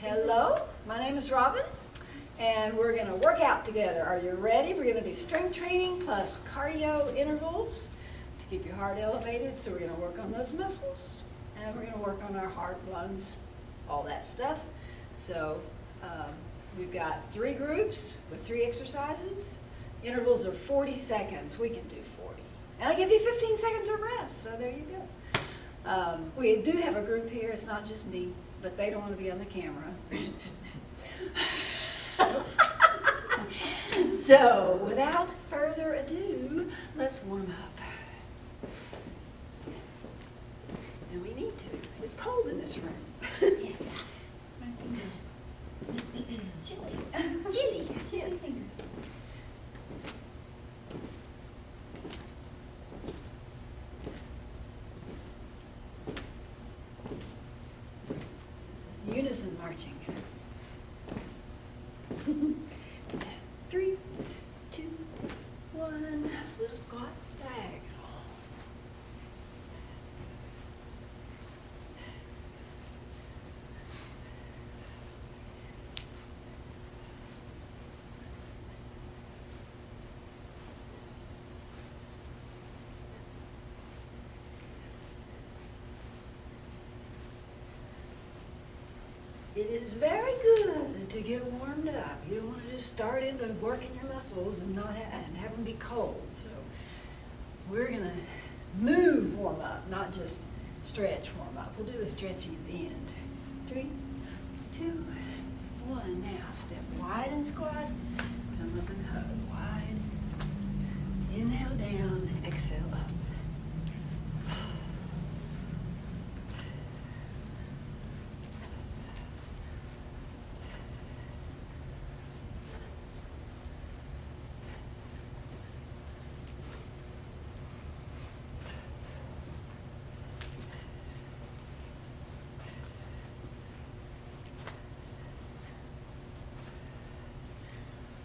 Hello, my name is Robin, and we're going to work out together. Are you ready? We're going to do strength training plus cardio intervals to keep your heart elevated. So we're going to work on those muscles, and we're going to work on our heart, lungs, all that stuff. So we've got 3 groups with 3 exercises. Intervals are 40 seconds. We can do 40. And I give you 15 seconds of rest, so there you go. We do have a group here. It's not just me, but they don't want to be on the camera. So, without further ado, let's warm up. And we need to. It's cold in this room. Yes. My fingers. Chilly. Chilly. Chilly fingers. This is unison marching. 3, 2, 1. Little squat diagonal. It is very good to get warmed up. You don't want to just start into working your muscles and have them be cold. So we're going to move warm up, not just stretch warm up. We'll do the stretching at the end. 3, 2, 1. Now step wide and squat. Come up and hug. Wide. Inhale down. Exhale up.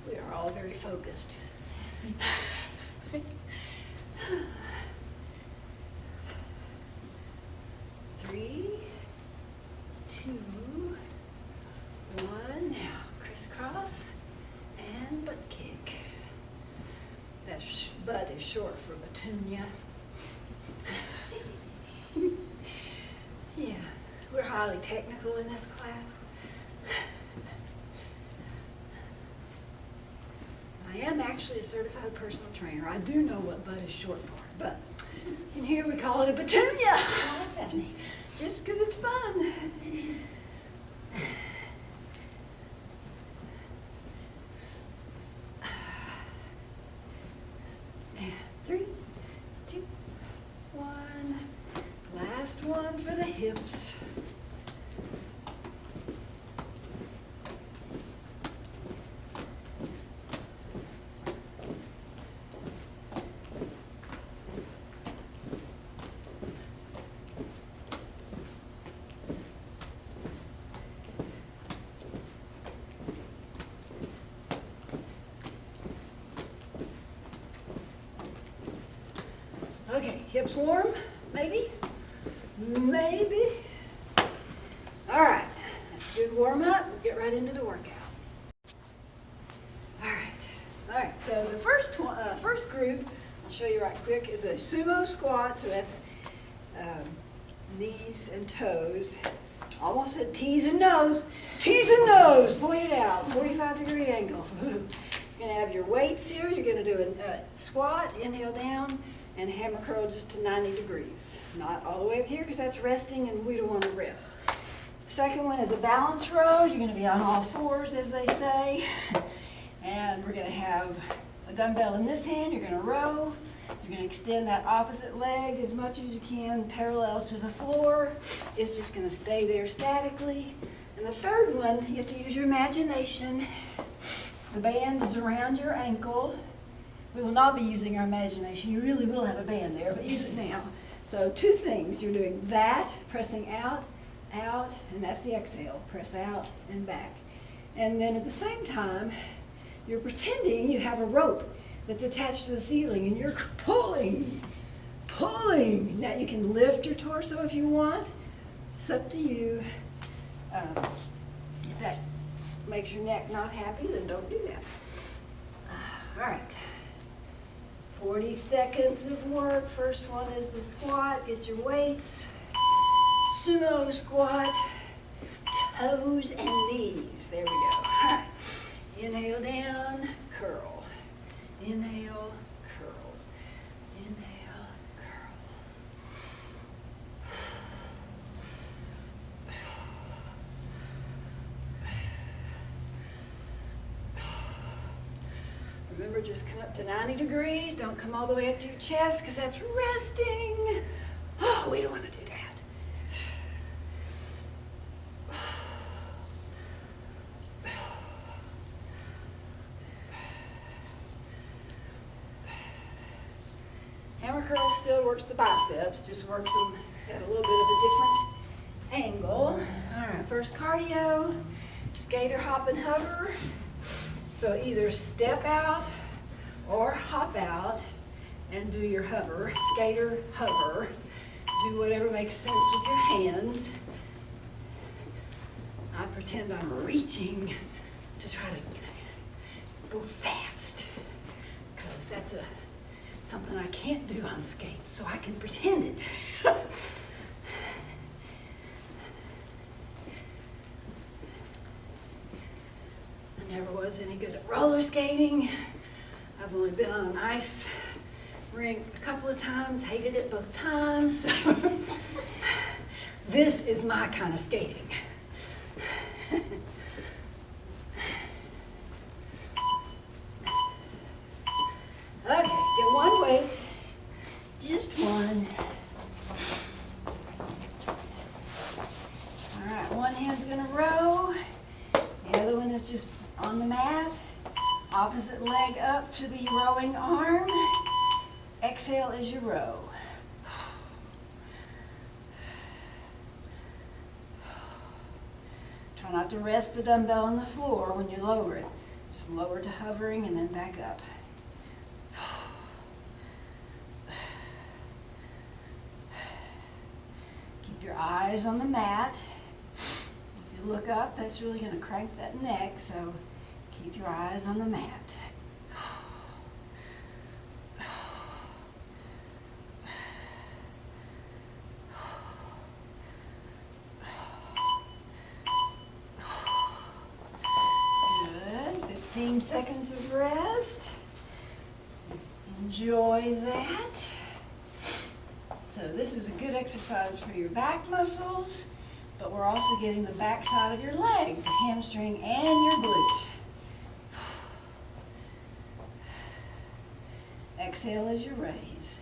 We are all very focused. 3, 2, 1. Now crisscross and butt kick. That butt is short for Petunia. Yeah, we're highly technical in this class. I am actually a certified personal trainer. I do know what butt is short for, but in here we call it a petunia. I like that. Just because it's fun. And 3, 2, 1. Last one for the hips. Okay, hips warm, maybe? Maybe. All right, that's a good warm up. We'll get right into the workout. All right, so the first group, I'll show you right quick, is a sumo squat. So that's knees and toes. Almost said T's and nose. T's and nose, pointed out, 45-degree angle. You're gonna have your weights here. You're gonna do a squat, inhale down, and hammer curl just to 90 degrees. Not all the way up here because that's resting and we don't want to rest. Second one is a balance row. You're going to be on all fours, as they say. And we're going to have a dumbbell in this hand. You're going to row. You're going to extend that opposite leg as much as you can parallel to the floor. It's just going to stay there statically. And the third one, you have to use your imagination. The band is around your ankle. We will not be using our imagination. You really will have a band there, but use it now. So 2 things. You're doing that, pressing out, out, and that's the exhale. Press out and back. And then at the same time, you're pretending you have a rope that's attached to the ceiling, and you're pulling. Now you can lift your torso if you want. It's up to you. makes your neck not happy, then don't do that. All right. 40 seconds of work. First one is the squat. Get your weights. Sumo squat. Toes and knees. There we go. All right. Inhale down, curl. Inhale, curl. Inhale, curl. Remember, just come up to 90 degrees. Don't come all the way up to your chest because that's resting. Oh, we don't want to do that. Hammer curl still works the biceps, just works them at a little bit of a different angle. All right, first cardio, skater, hop, and hover. So either step out or hop out and do your hover. Skater, hover. Do whatever makes sense with your hands. I pretend I'm reaching to try to go fast because that's something I can't do on skates, so I can pretend it. I never was any good at roller skating. I've only been on an ice rink a couple of times, hated it both times. This is my kind of skating. Okay, get one weight, just one. All right, one hand's gonna row, the other one is just on the mat. Opposite leg up to the rowing arm. Exhale as you row. Try not to rest the dumbbell on the floor when you lower it. Just lower to hovering and then back up. Keep your eyes on the mat. If you look up, that's really going to crank that neck, so keep your eyes on the mat. Good. 15 seconds of rest. Enjoy that. So this is a good exercise for your back muscles, but we're also getting the back side of your legs, the hamstring and your glute. Exhale as you raise.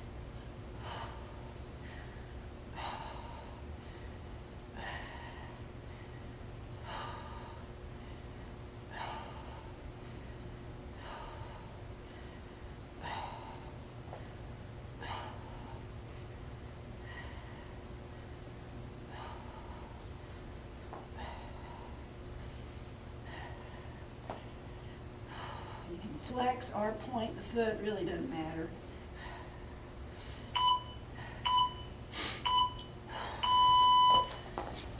You can flex or point the foot, really doesn't matter.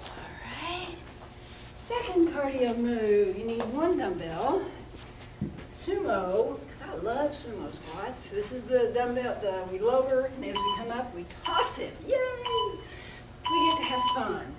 Alright, second cardio move. You need one dumbbell. Sumo, because I love sumo squats. This is the dumbbell, we lower, and as we come up, we toss it. Yay! We get to have fun.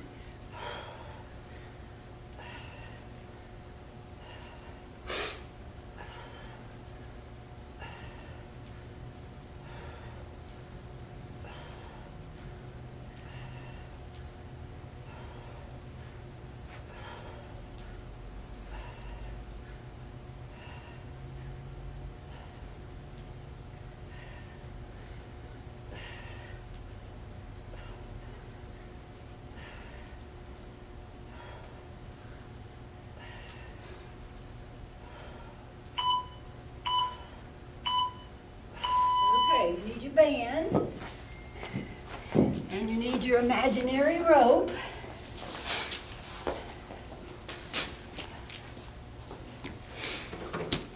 You need your band, and you need your imaginary rope.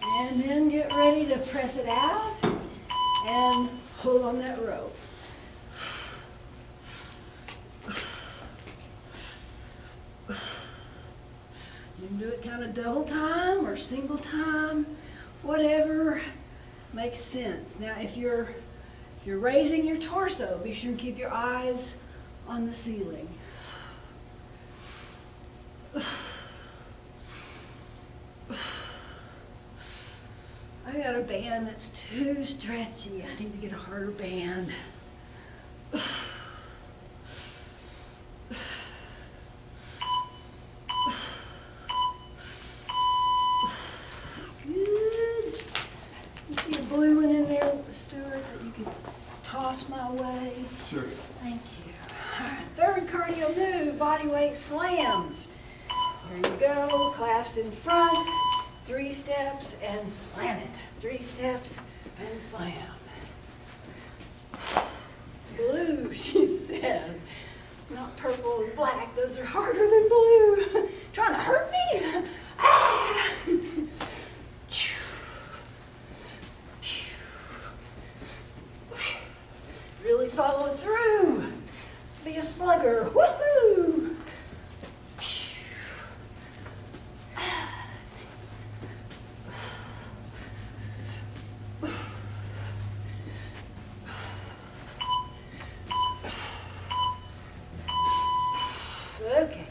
And then get ready to press it out and hold on that rope. You can do it kind of double time or single time, whatever makes sense. Now, if you're raising your torso, be sure and keep your eyes on the ceiling. I got a band that's too stretchy. I need to get a harder band. Good. You see a blue one in there, Stuart, that you can toss my way? Sure. Thank you. All right, third cardio move, body weight slams. Here you go, clasped in front, 3 steps and slam it. 3 steps and slam. Blue, she said. Not purple and black, those are harder than blue. Trying to hurt me? Ah! Really follow through. Be a slugger. Woohoo! Okay,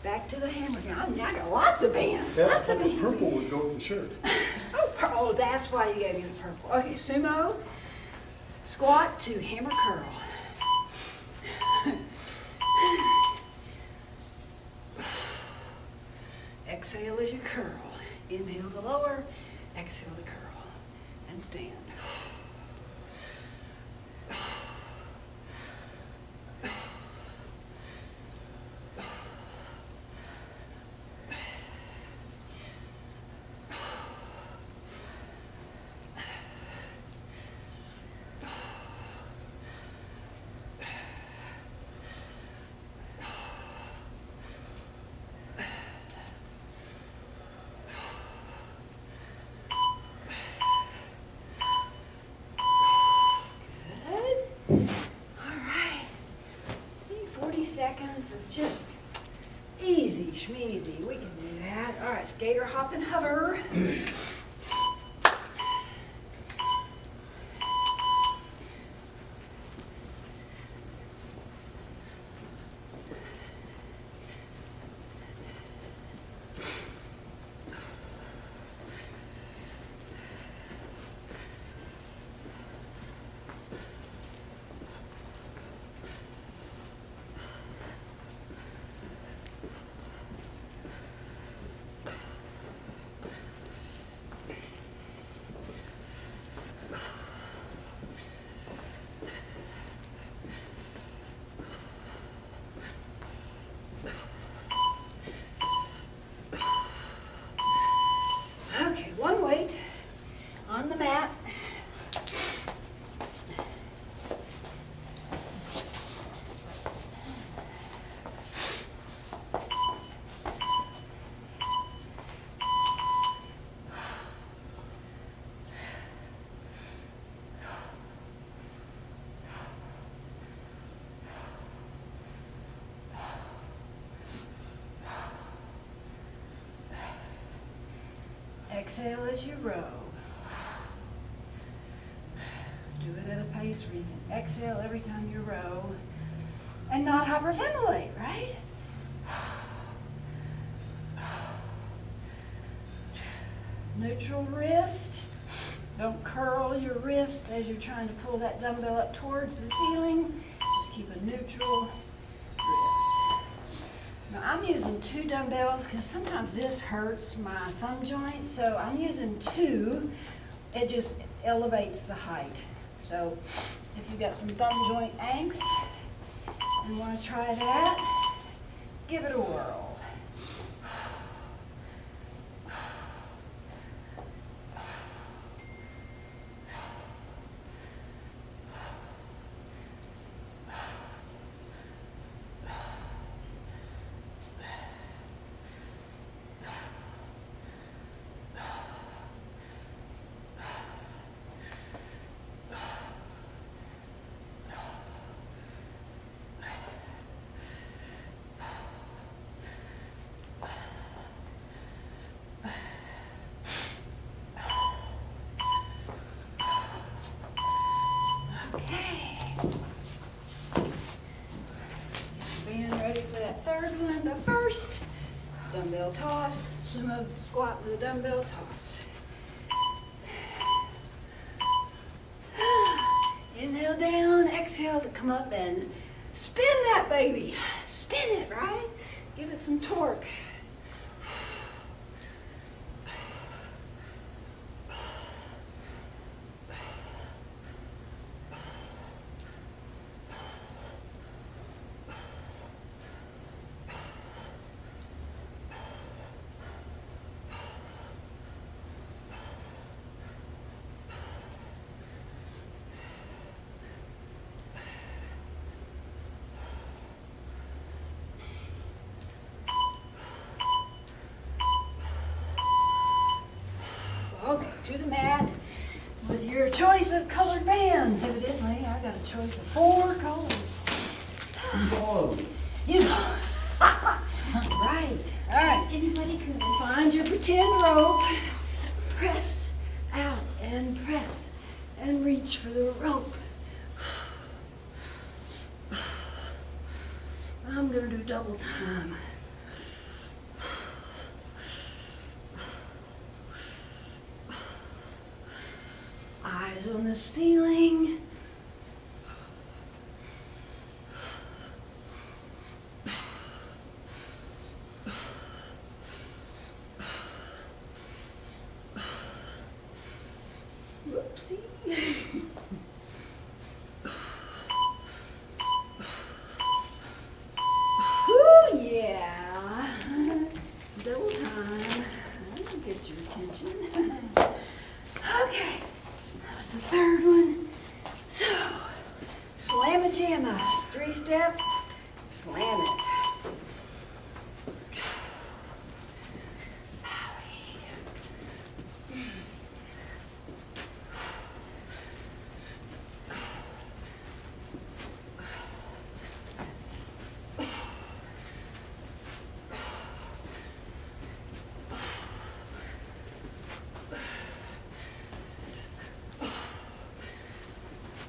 back to the hammer. Now I got lots of bands. Yeah, I Lots of thought the bands. purple would go with the shirt. Oh, that's why you gave me the purple. Okay, sumo, squat to hammer curl. Exhale as you curl. Inhale to lower, exhale to curl, and stand. Seconds is just easy schmeezy. We can do that. All right, skater hop and hover. Okay, one weight on the mat. Exhale as you row. Do it at a pace where you can exhale every time you row and not hyperventilate, right? Neutral wrist. Don't curl your wrist as you're trying to pull that dumbbell up towards the ceiling. Just keep a neutral wrist. Now I'm using 2 dumbbells because sometimes this hurts my thumb joint, so I'm using 2. It just elevates the height. So if you've got some thumb joint angst and want to try that, give it a whirl. dumbbell toss, sumo squat with a dumbbell toss. Inhale down, exhale to come up and spin that baby. Spin it, right? Give it some torque. Okay, to the mat with your choice of colored bands. Evidently, I got a choice of 4 colors. Oh, You right. All right. Anybody could. Find your pretend rope. Press out and press and reach for the rope. I'm gonna do double time. Eyes on the ceiling. Whoopsie. Ooh, yeah. Double time. That'll get your attention. Okay. That was the third one. So, slamma jamma. 3 steps. Slam it.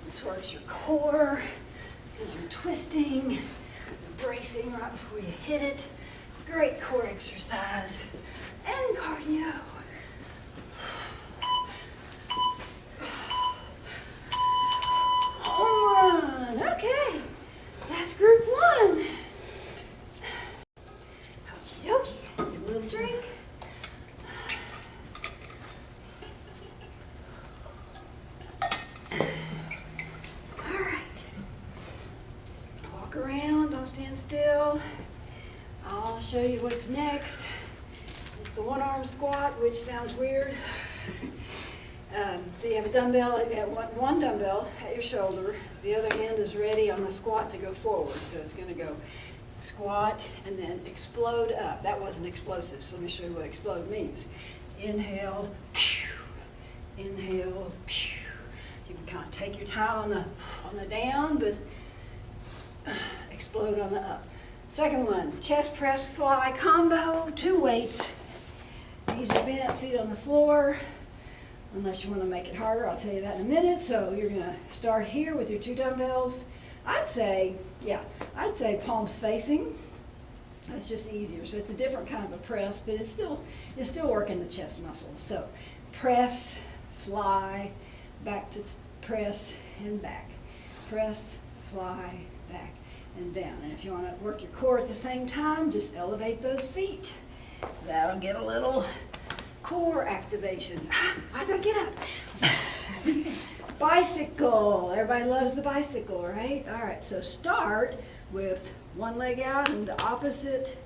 This works your core because you're twisting, you're bracing right before you hit it. Great core exercise and cardio. Home run. Okay, that's group 1. Okie dokie. Get a little drink. All right. Walk around, don't stand still. I'll show you what's next. It's the 1-arm squat, which sounds weird. So you have a dumbbell, one dumbbell at your shoulder. The other hand is ready on the squat to go forward. So it's going to go squat and then explode up. That wasn't explosive, so let me show you what explode means. Inhale, pew, inhale, pew. You can kind of take your time on the down, but explode on the up. Second one, chest press fly combo, 2 weights. Knees are bent, feet on the floor. Unless you want to make it harder, I'll tell you that in a minute. So you're going to start here with your 2 dumbbells. I'd say palms facing. That's just easier. So it's a different kind of a press, but it's still working the chest muscles. So press, fly, back to press and back. Press, fly, back and down. And if you want to work your core at the same time, just elevate those feet. That'll get a little core activation. Why do I get up? Bicycle. Everybody loves the bicycle, right? All right, so start with one leg out and the opposite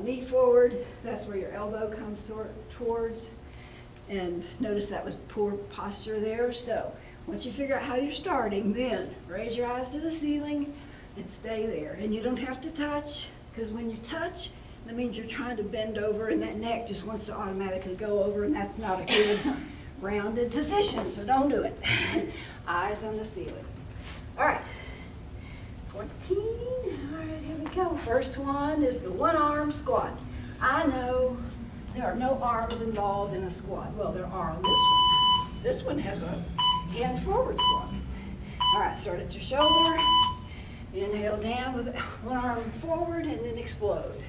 knee forward. That's where your elbow comes towards. And notice that was poor posture there. So once you figure out how you're starting, then raise your eyes to the ceiling and stay there. And you don't have to touch, because when you touch, that means you're trying to bend over and that neck just wants to automatically go over, and that's not a good rounded position, so don't do it. Eyes on the ceiling. All right, 14. All right, here we go. First one is the 1-arm squat. I know there are no arms involved in a squat. Well, there are on this one. This one has a hand forward squat. All right, start at your shoulder. Inhale down with 1 arm forward and then explode.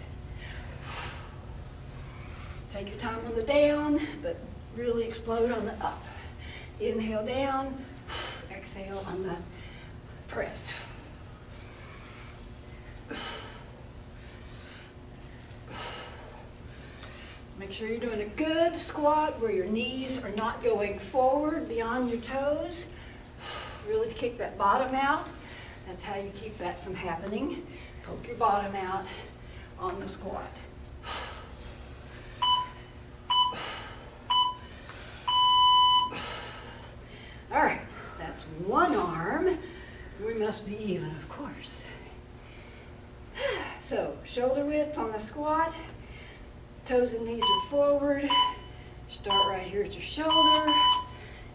Take your time on the down, but really explode on the up. Inhale down, exhale on the press. Make sure you're doing a good squat where your knees are not going forward beyond your toes. Really kick that bottom out. That's how you keep that from happening. Poke your bottom out on the squat. All right, that's one arm. We must be even, of course. So, shoulder width on the squat. Toes and knees are forward. Start right here at your shoulder.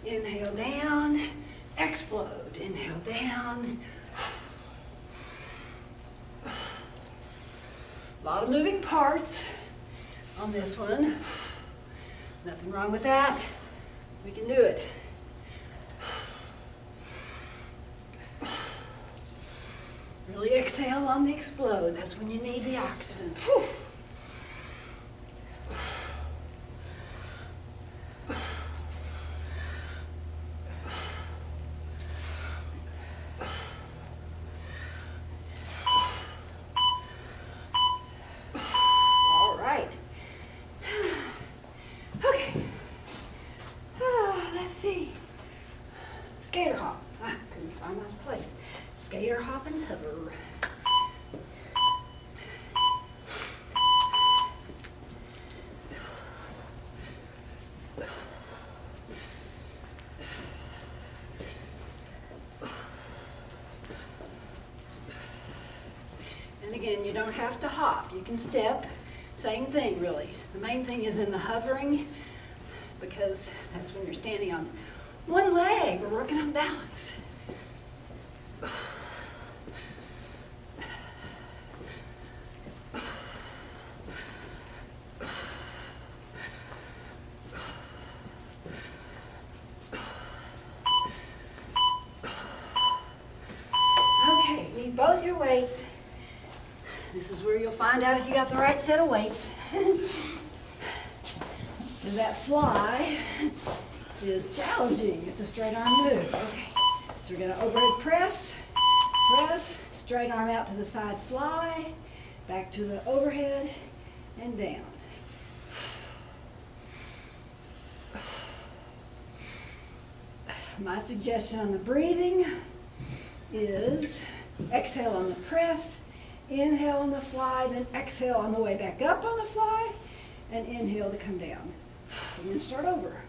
Inhale down. Explode. Inhale down. A lot of moving parts on this one. Nothing wrong with that. We can do it. Really exhale on the explode. That's when you need the oxygen. Whew. All right. Okay. Let's see. Skater hop. Couldn't find my place. Skater hop and hover. And again, you don't have to hop. You can step. Same thing, really. The main thing is in the hovering, because that's when you're standing on one leg. We're working on balance. Okay, need both your weights. This is where you'll find out if you got the right set of weights. And that fly is challenging. It's a straight arm move. Okay, so we're gonna overhead press, press, straight arm out to the side fly, back to the overhead, and down. My suggestion on the breathing is exhale on the press, inhale on the fly, then exhale on the way back up on the fly, and inhale to come down. And then start over.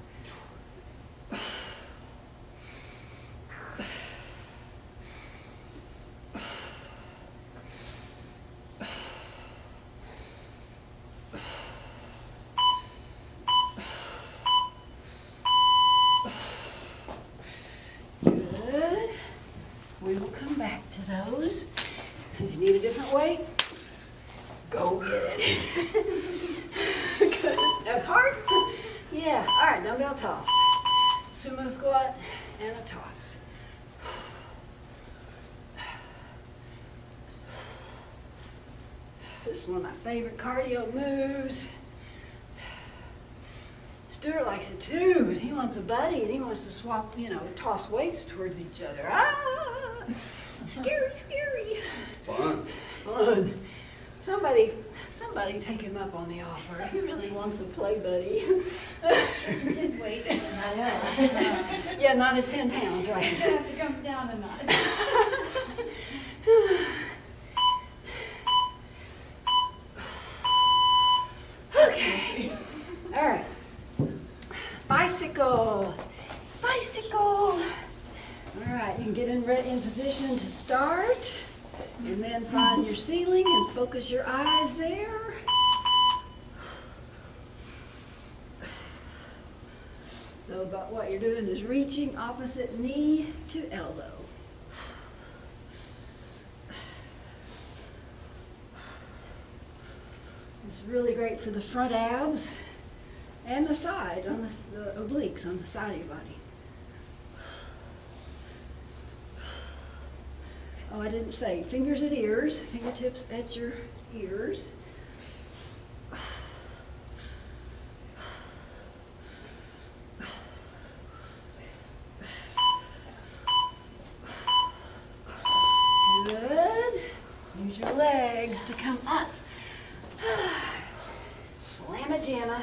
Good. We will come back to those. If you need a different weight, go get it. Good. That's hard? Yeah. All right, dumbbell toss. Sumo squat and a toss. This is one of my favorite cardio moves. Stuart likes it too, but he wants a buddy and he wants to swap, toss weights towards each other. Ah! Scary, scary. It's fun. Fun. Somebody take him up on the offer. He really wants a play buddy. His weight. I know. Yeah, not at 10 pounds, right? You have to come down a notch. Okay. All right. Bicycle. Bicycle. All right, you can get in position to start, and then find your ceiling and focus your eyes there. So about what you're doing is reaching opposite knee to elbow. It's really great for the front abs and the side, on the obliques on the side of your body. Oh, I didn't say, fingers at ears, fingertips at your ears. Jamma, jamma.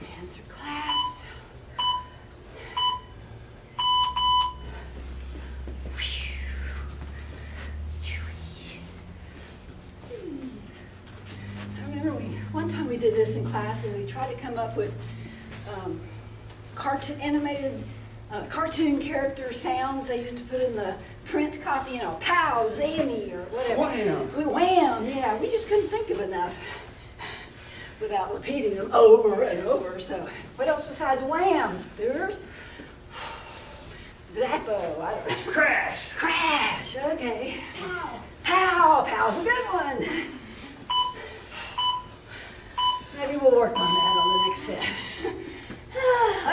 Hands are clasped. I remember one time we did this in class and we tried to come up with cartoon character sounds they used to put in the print copy, you know, pow, zammy, or whatever. Wham. Wham, yeah, we just couldn't think of enough without repeating them over and over. So what else besides wham, Stuart? Zappo, I don't know. Crash. Crash, okay. Pow, pow's a good one. Maybe we'll work on that on the next set.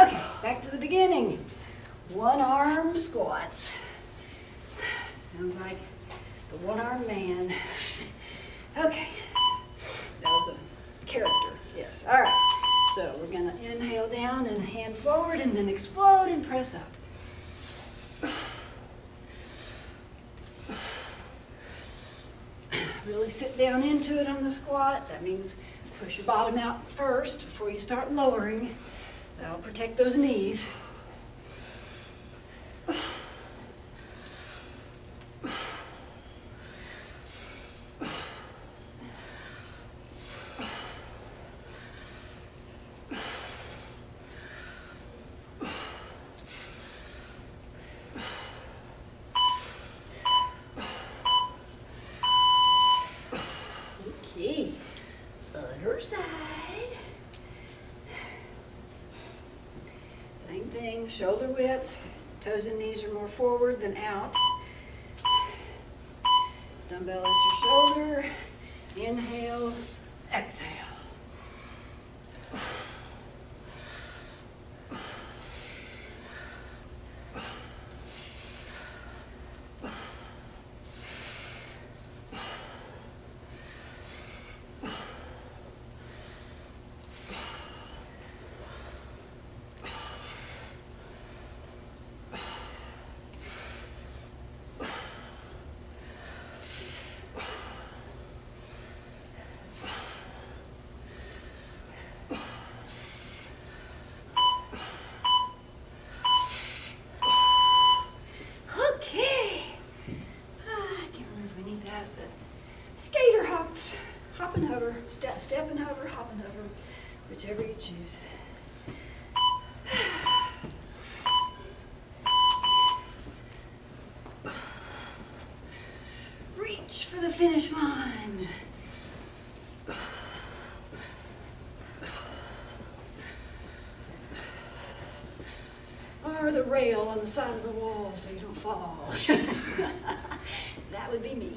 Okay, back to the beginning. One arm squats. Sounds like the one-armed man. Okay, that was a character, yes. All right, so we're gonna inhale down and hand forward and then explode and press up. Really sit down into it on the squat. That means push your bottom out first before you start lowering. That'll protect those knees. Okay, other side. Same thing, shoulder width, toes and knees are more forward than out. Dumbbell at your shoulder, inhale, exhale. Hop and hover, step and hover, hop and hover, whichever you choose. Reach for the finish line. Or the rail on the side of the wall so you don't fall. That would be me.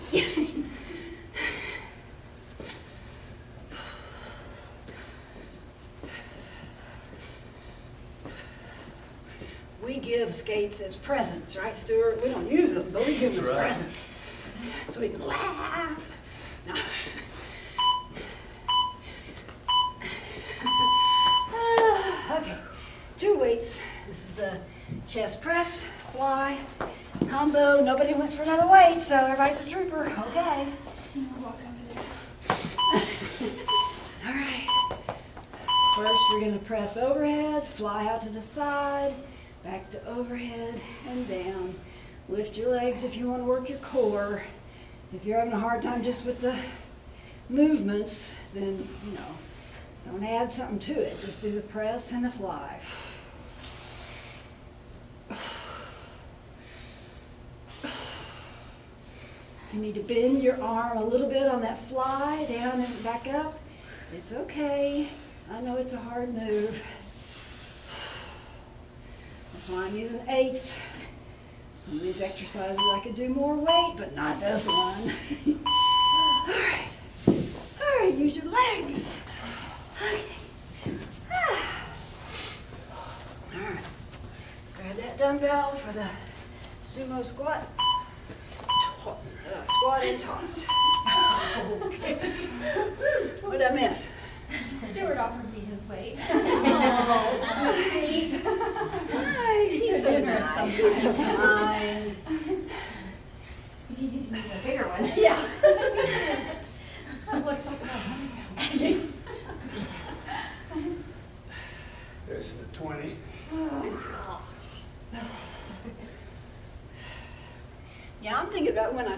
We give skates as presents, right, Stuart? We don't use them, but we give them as presents. So we can laugh. No. Okay, 2 weights. This is the chest press, fly, combo. Nobody went for another weight, so everybody's a trooper. Okay. Walk over there. All right. First, we're going to press overhead, fly out to the side, back to overhead and down. Lift your legs if you want to work your core. If you're having a hard time just with the movements, then, you know, don't add something to it. Just do the press and the fly. If you need to bend your arm a little bit on that fly, down and back up, it's okay. I know it's a hard move. That's why I'm using 8s. Some of these exercises I could do more weight, but not this one. All right, use your legs. Okay. All right, grab that dumbbell for the sumo squat. Squat and toss. Okay. What did I miss? Stuart offered me his weight. Oh, nice. Nice. He's so generous nice. He's so sometimes. kind. He's using a bigger one. Yeah.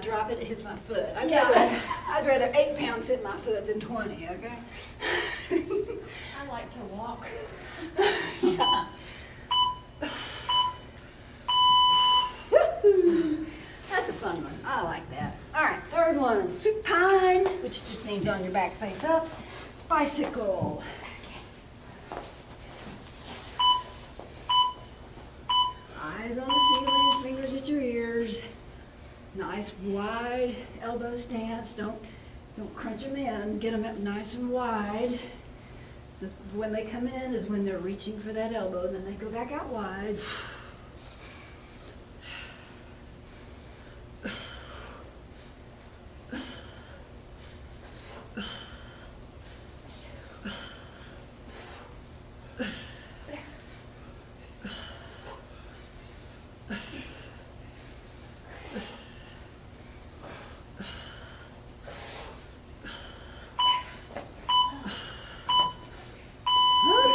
drop it, it hits my foot. Yeah. I'd rather 8 pounds hit my foot than 20, okay? I like to walk. Yeah. Woo-hoo. That's a fun one. I like that. All right, third one, supine, which just means on your back face up. Bicycle. Eyes on the ceiling, fingers at your ears. Nice wide elbow stance. Don't crunch them in. Get them up nice and wide. When they come in is when they're reaching for that elbow, and then they go back out wide.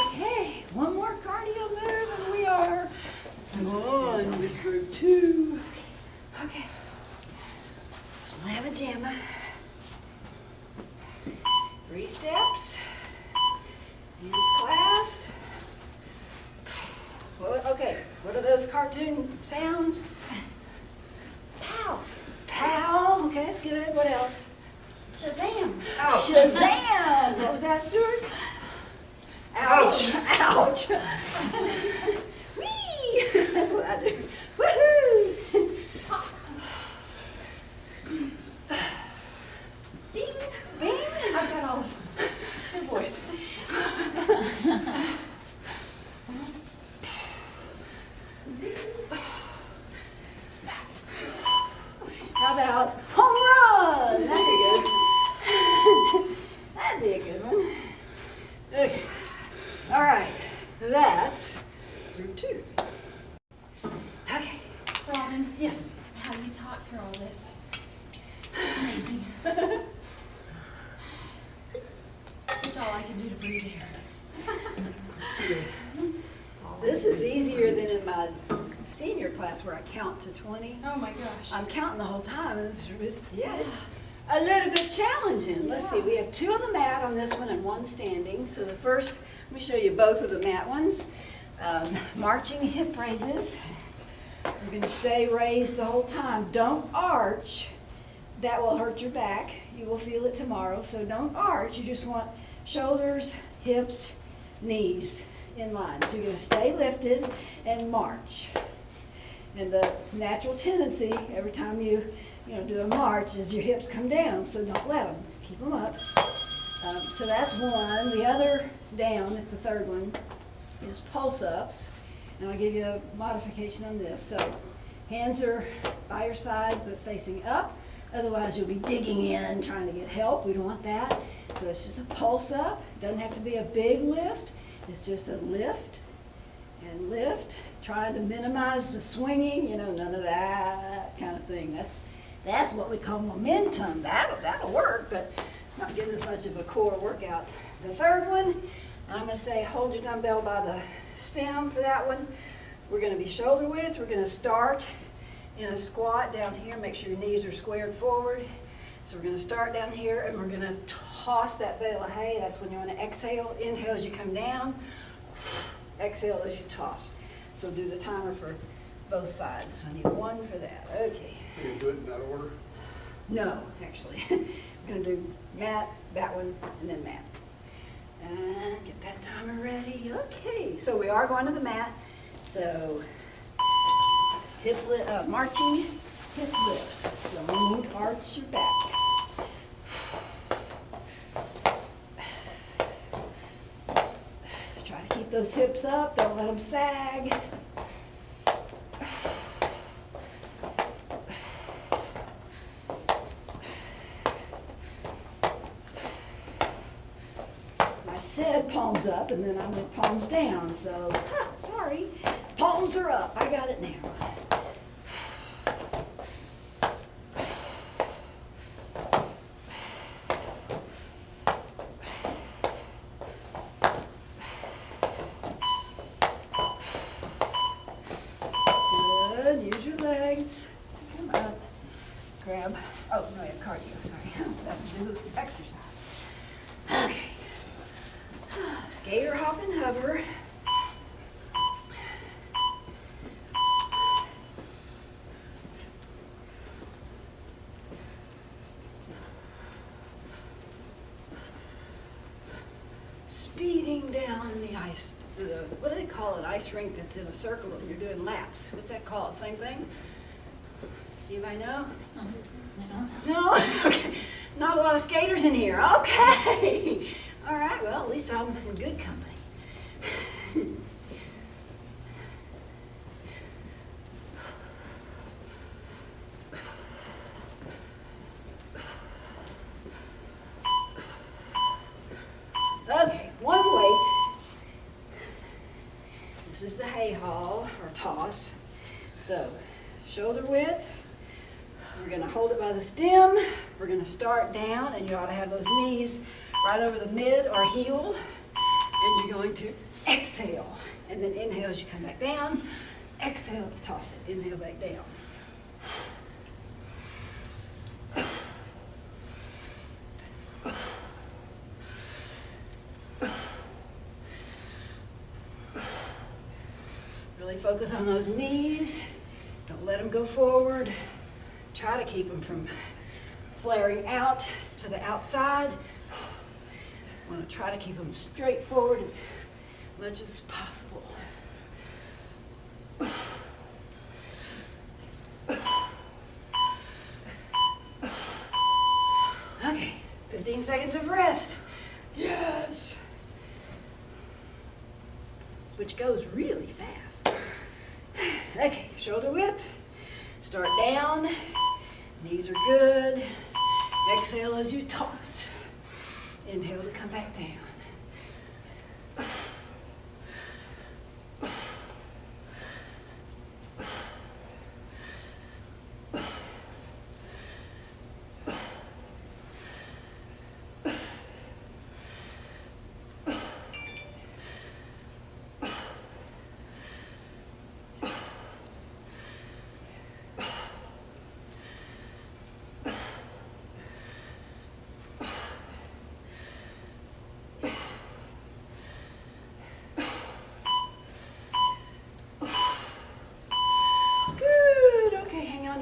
Okay, one more cardio move and we are done with group 2. Okay. Slam a jamma. 3 steps. Hands clasped. Okay, what are those cartoon sounds? Pow! Pow. Okay, that's good. What else? Shazam! Shazam! What was that, Stuart? Ouch! Ouch! Whee! That's what I do. Woohoo! Ding! Bing! I've got all of them. 2 boys. How about home run? That'd be good. That'd be a good one. Okay. All right. That's group 2. Okay. Robin, Yes. how you talk through all this. It's amazing. It's all I can do to breathe here. This is easier than in my senior class where I count to 20. Oh my gosh. I'm counting the whole time, and it's a little bit challenging. Let's see, we have 2 on the mat on this one and 1 standing. So the first, let me show you both of the mat ones. Marching hip raises. You're going to stay raised the whole time. Don't arch. That will hurt your back. You will feel it tomorrow. So don't arch. You just want shoulders, hips, knees in line. So you're going to stay lifted and march. And the natural tendency every time you do a march is your hips come down. So don't let them. Keep them up. So that's one. The other down, it's the third one, is pulse-ups. And I'll give you a modification on this. So hands are by your side but facing up. Otherwise you'll be digging in trying to get help. We don't want that. So it's just a pulse-up. Doesn't have to be a big lift. It's just a lift and lift. Trying to minimize the swinging, none of that kind of thing. That's what we call momentum. That'll work, but not getting as much of a core workout. The third one, I'm going to say hold your dumbbell by the stem for that one. We're going to be shoulder width. We're going to start in a squat down here. Make sure your knees are squared forward. So we're going to start down here and we're going to toss that bale of hay. That's when you want to exhale. Inhale as you come down. Exhale as you toss. So do the timer for both sides. So I need 1 for that. Okay. You can do it in that order? No, actually. We're going to do mat, that one, and then mat. And get that timer ready. Okay, so we are going to the mat. So marching hip lifts. Don't arch your back. Try to keep those hips up. Don't let them sag. I said palms up, and then I went palms down, so, sorry. Palms are up. I got it now. Good. Use your legs to come up. Grab exercise. Okay. Skater, hop, and hover. Speeding down the ice, what do they call it? Ice rink that's in a circle and you're doing laps. What's that called? Same thing? Anybody know? No? Okay. Not a lot of skaters in here. Okay. All right, well, at least I'm in good company. Okay, one weight. This is the hay haul or toss. So, shoulder width. We're going to hold it by the stem. We're going to start down, and you ought to have those knees right over the mid or heel. And you're going to exhale. And then inhale as you come back down. Exhale to toss it. Inhale back down. Really focus on those knees. Don't let them go forward. Try to keep them from flaring out to the outside. Want to try to keep them straight forward as much as possible. Okay, 15 seconds of rest. Yes. Which goes really fast. Okay, shoulder width. Start down. Knees are good. Exhale as you toss. Inhale to come back down.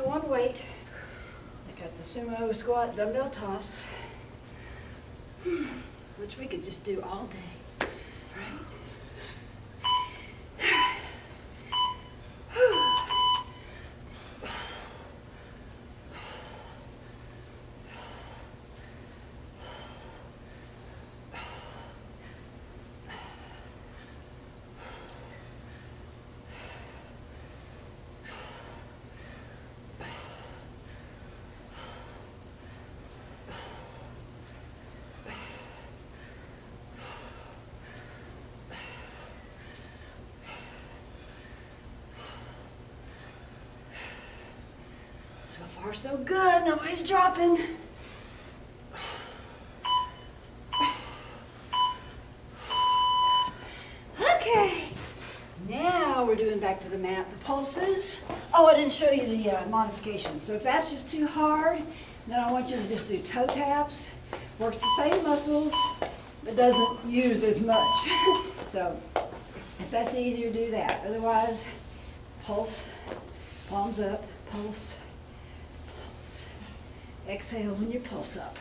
One weight. I got the sumo squat dumbbell toss, which we could just do all day, right? So far, so good. Nobody's dropping. Okay. Now we're doing back to the mat, the pulses. Oh, I didn't show you the modification. So if that's just too hard, then I want you to just do toe taps. Works the same muscles, but doesn't use as much. So if that's easier, do that. Otherwise, pulse, palms up, pulse. Exhale when you pulse up.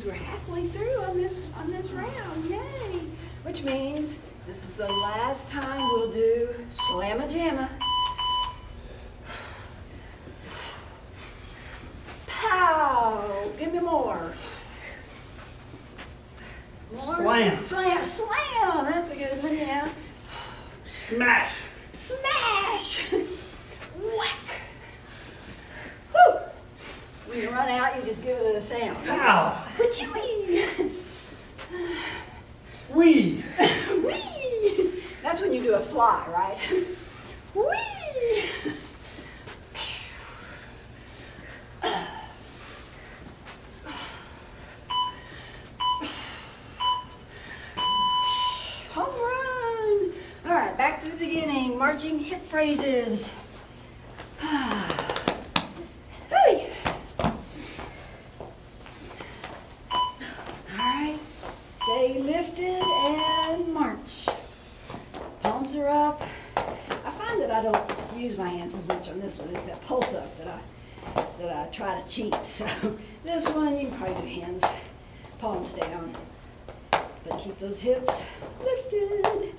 We're halfway through on this round, yay! Which means this is the last time we'll do slamma jamma. Pow! Give me more. Slam. Slam, slam! That's a good one, yeah. Smash. Smash! Whack! When you run out, you just give it a sound. Pow! Wee! Wee! Wee! That's when you do a fly, right? Wee! Home run! All right, back to the beginning. Marching hip phrases. Hey! All right, stay lifted and march. Palms are up. I find that I don't use my hands as much on this one. It's that pulse up that I try to cheat. So this one you can probably do hands, palms down, but keep those hips lifted.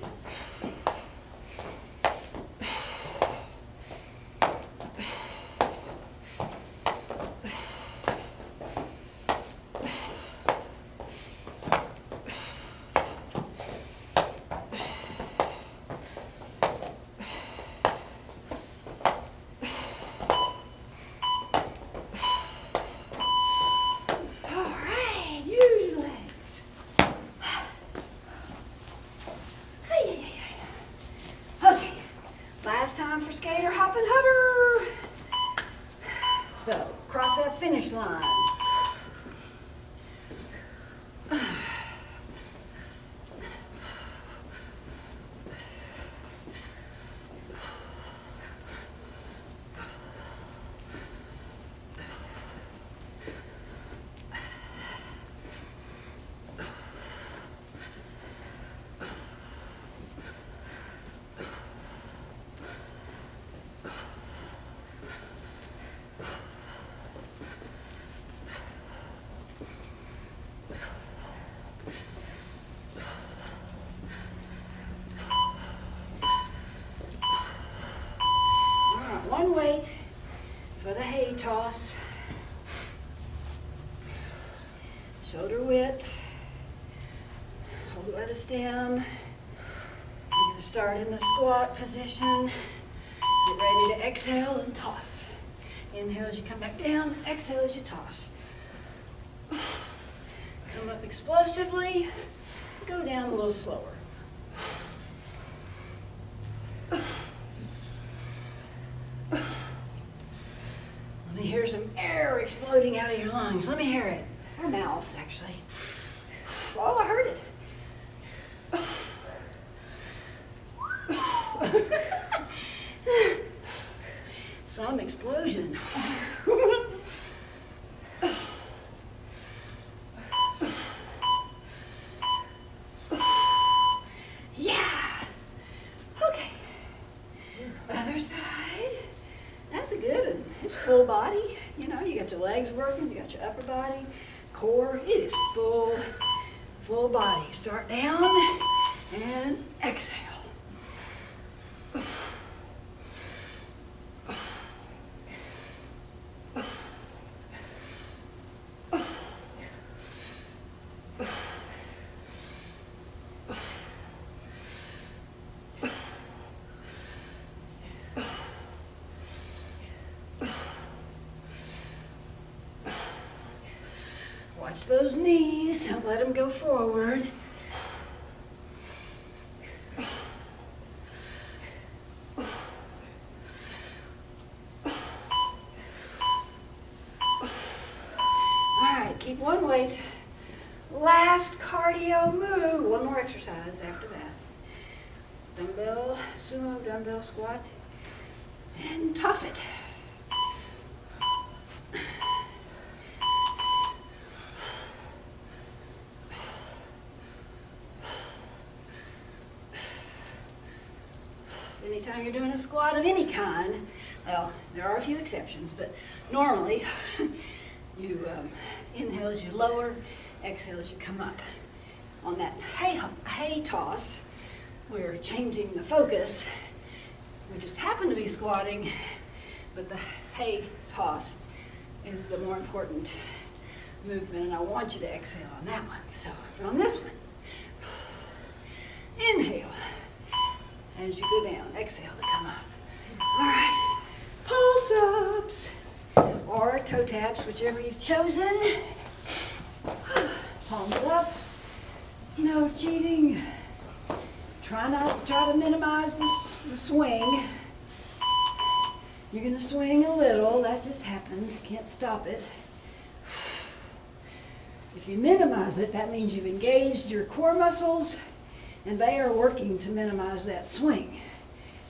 Last time for skater, hop and hover. So, cross that finish line. One weight for the hay toss. Shoulder width. Hold it by the stem. You're going to start in the squat position. Get ready to exhale and toss. Inhale as you come back down. Exhale as you toss. Come up explosively. Go down a little slower. Let me hear some air exploding out of your lungs. Let me hear it. Or mouths, actually. Oh, I heard it. Some explosion. Yeah. Okay. Other side. That's a good one. It's full body. You know, you got your legs working, you got your upper body, core. It is full body. Start down and exhale. Watch those knees, don't let them go forward. All right, keep one weight. Last cardio move. One more exercise after that. Dumbbell, sumo dumbbell squat, and toss it. Anytime you're doing a squat of any kind, well, there are a few exceptions, but normally you inhale as you lower, exhale as you come up. On that hay toss, we're changing the focus. We just happen to be squatting, but the hay toss is the more important movement, and I want you to exhale on that one. So on this one, inhale. As you go down, exhale to come up. All right, pulse ups or toe taps, whichever you've chosen. Palms up. No cheating. Try to minimize the swing. You're gonna swing a little, that just happens, can't stop it. If you minimize it, that means you've engaged your core muscles and they are working to minimize that swing.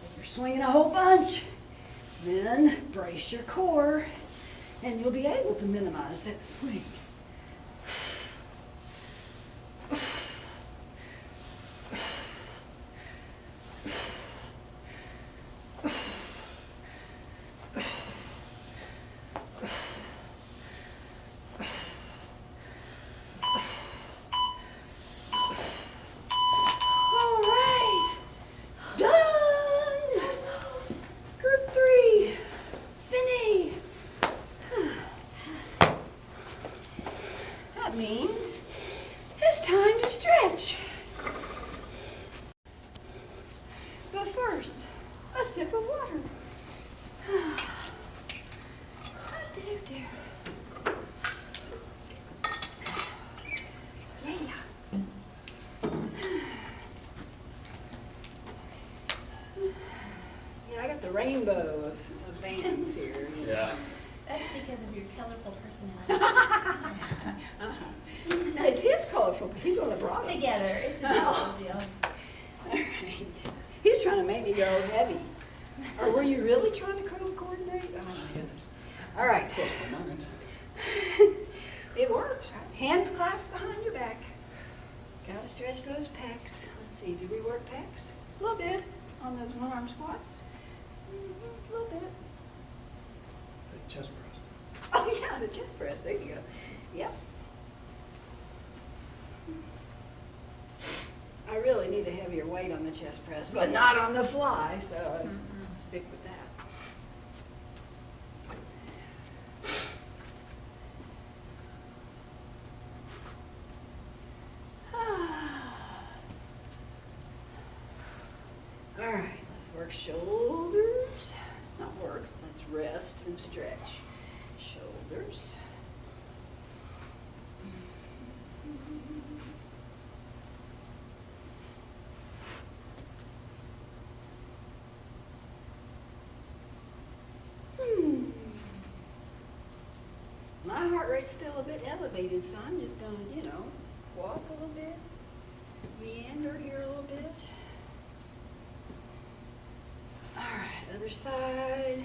If you're swinging a whole bunch, then brace your core and you'll be able to minimize that swing. Means it's time to stretch. But first, a sip of water. Yeah. Yeah, I got the rainbow of bands here. Yeah. That's because of your colorful personality. No, it's his colorful. He's the one that brought it. Together, it's a beautiful deal. All right. He's trying to make me go heavy. Or were you really trying to coordinate? Oh my goodness. All right. It works. Right? Hands clasped behind your back. Got to stretch those pecs. Let's see. Did we work pecs? A little bit on those one-arm squats. A little bit. The chest press. Oh yeah, the chest press. There you go. Yep. I really need a heavier weight on the chest press, but not on the fly, so I'll stick with that. All right, let's work shoulders. Not work, let's rest and stretch. Shoulders. My heart rate's still a bit elevated, so I'm just gonna, walk a little bit, meander here a little bit. All right, other side.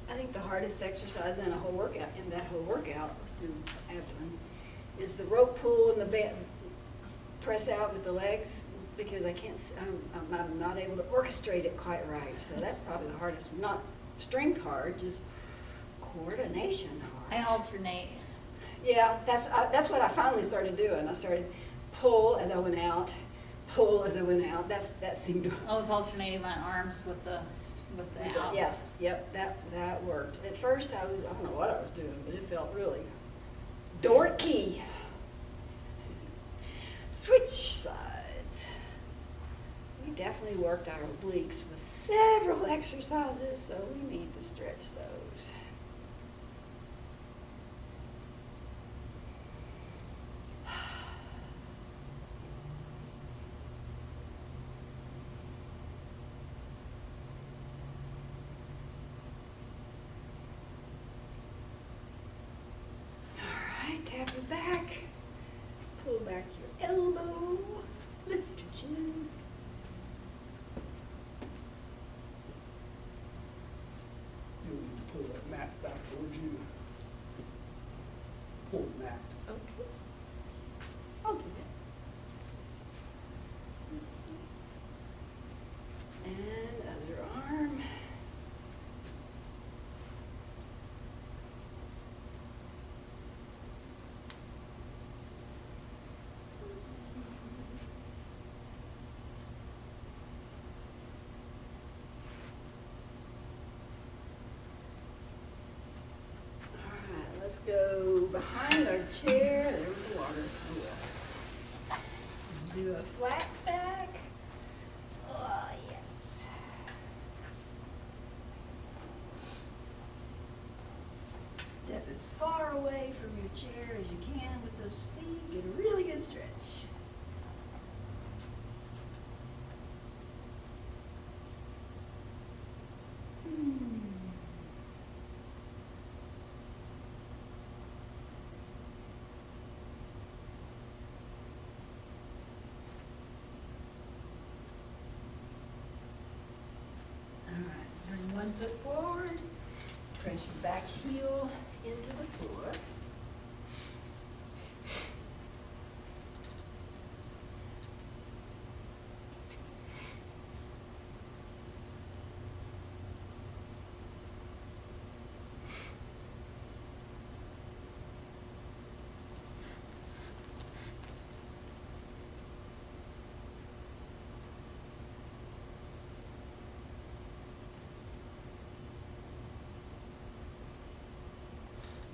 I think the hardest exercise in that whole workout, let's do abdomen, is the rope pull and the press out with the legs, because I'm not able to orchestrate it quite right. So that's probably the hardest. Not strength hard, just coordination hard. I alternate. Yeah, that's what I finally started doing. I started pull as I went out, pull as I went out. That seemed to. I was alternating my arms with the outs. Yeah, yep, that worked. At first I don't know what I was doing, but it felt really dorky. Switch sides. We definitely worked our obliques with several exercises, so we need to stretch those. Tap your back, pull back your elbow, lift your chin. You'll need to pull that mat back towards you. Pull the mat. Okay. I'll do that. And other arm. behind our chair. There was the water. Oh well. Do a flat back. Oh, yes. Step as far away from your chair as you can with those feet. Get a really good stretch. All right, bring one foot forward. Press your back heel into the floor.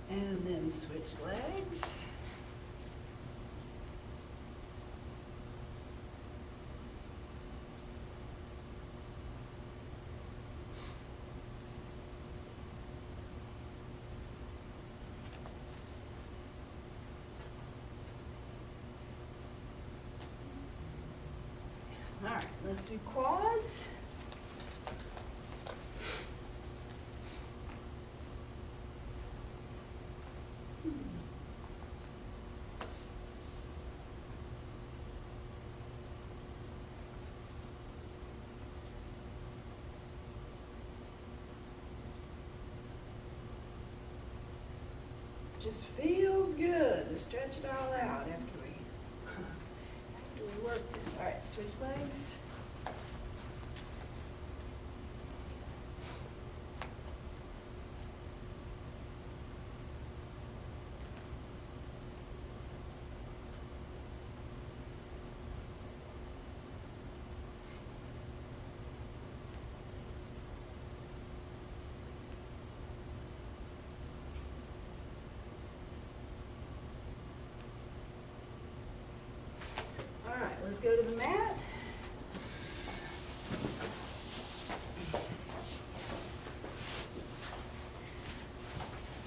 And then switch legs. All right, let's do quads. Just feels good to stretch it all out after we work it. All right, switch legs. All right, let's go to the mat.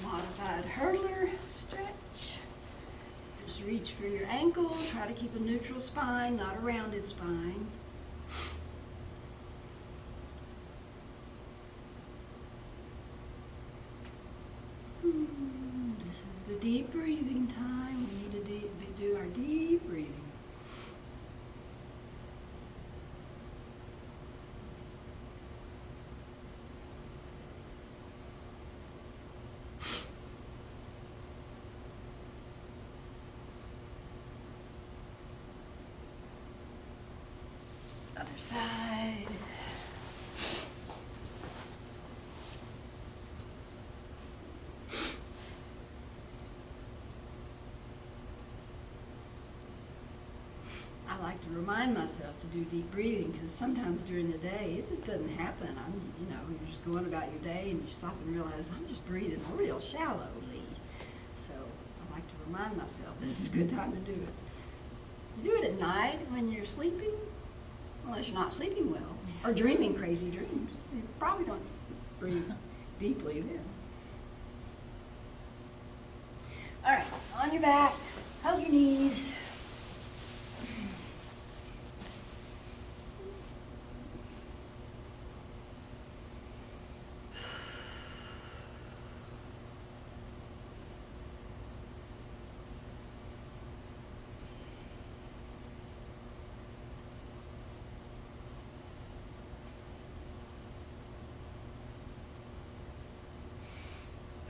Modified hurdler stretch. Just reach for your ankle. Try to keep a neutral spine, not a rounded spine. This is the deep breathing time. We need to do our deep breathing. Other side. I like to remind myself to do deep breathing because sometimes during the day it just doesn't happen. You're just going about your day and you stop and realize I'm just breathing real shallowly. So I like to remind myself this is a good time to do it. You do it at night when you're sleeping, unless you're not sleeping well or dreaming crazy dreams. You probably don't breathe deeply then. All right, on your back, hug your knees.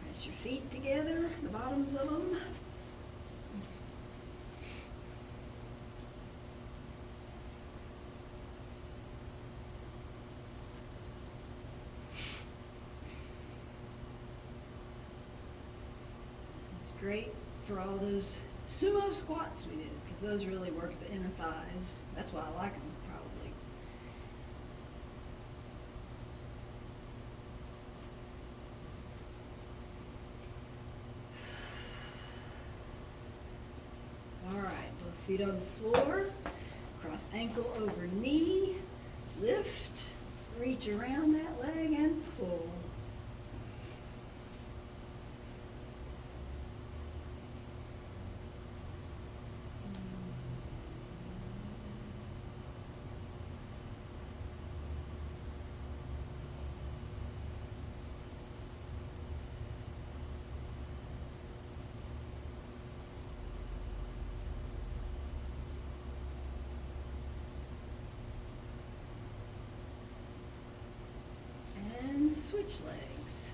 Press your feet together, the bottoms of them. This is great for all those sumo squats we did, because those really work the inner thighs. That's why I like them, probably. feet on the floor, cross ankle over knee, lift, reach around that leg and pull. And switch legs.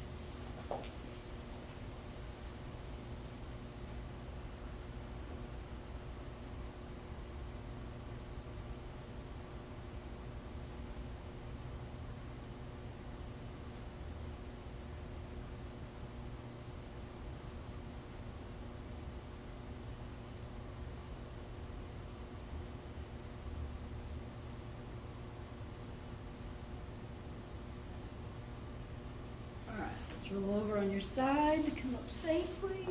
Roll over on your side to come up safely.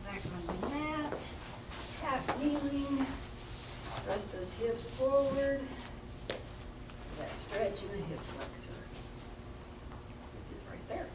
Back on the mat. Half kneeling. Press those hips forward. That stretch in the hip flexor. Which is right there.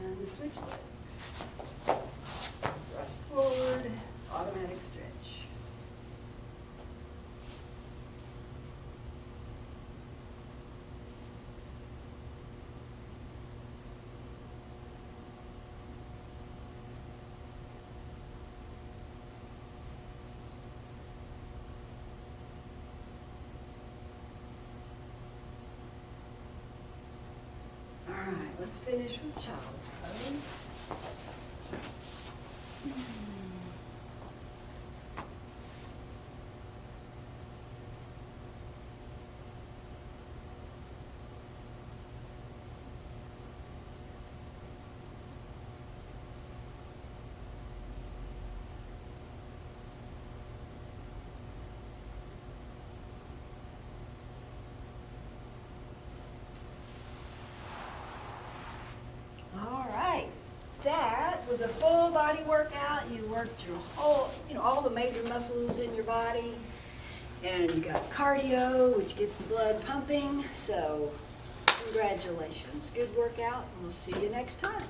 And switch legs. Thrust forward, automatic stretch. All right, let's finish with child's pose. All right, that was a full body workout. You worked your whole, all the major muscles in your body. And you got cardio, which gets the blood pumping. So congratulations, good workout, and we'll see you next time.